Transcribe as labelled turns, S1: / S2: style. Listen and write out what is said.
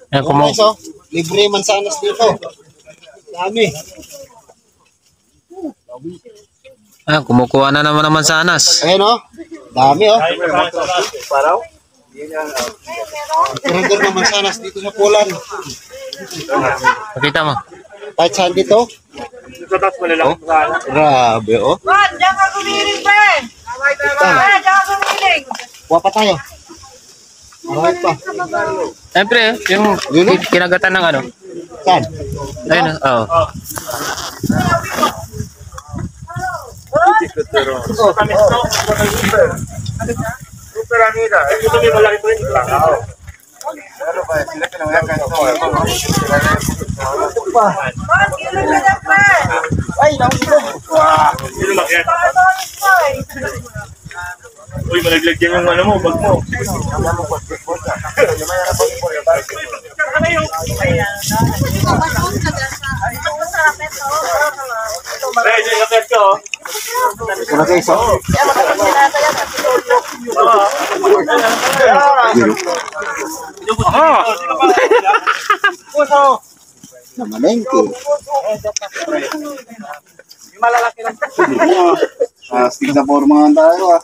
S1: Ayan,
S2: Guys, oh. Libre mansanas dito. Dami.
S1: Ayan, kumukuha na naman ng mansanas.
S2: Ayan, oh. Dami, oh. Paraw. Turundor na mansanas dito sa Poland.
S1: Pakita mo.
S2: Kahit saan dito. Oh. Grabe, oh.
S3: Man, diyan ka gumiling, Ben! Diyan ka gumiling!
S2: Kuha pa tayo. Marami pa.
S1: Siyempre, yung kinagatan ng ano.
S2: Saan?
S1: Ayun, oo.
S4: Super amiga. Ito may malaki po rin.
S3: Man, kilo ka dyan, Ben!
S2: Ay, naulog.
S4: Sino makiyan? Uy, malaglag yan yung ano mo, bag mo. Ready, kapit ko.
S2: Ito na guys, oh. Namalengke. Astig sa formahan tayo, ah.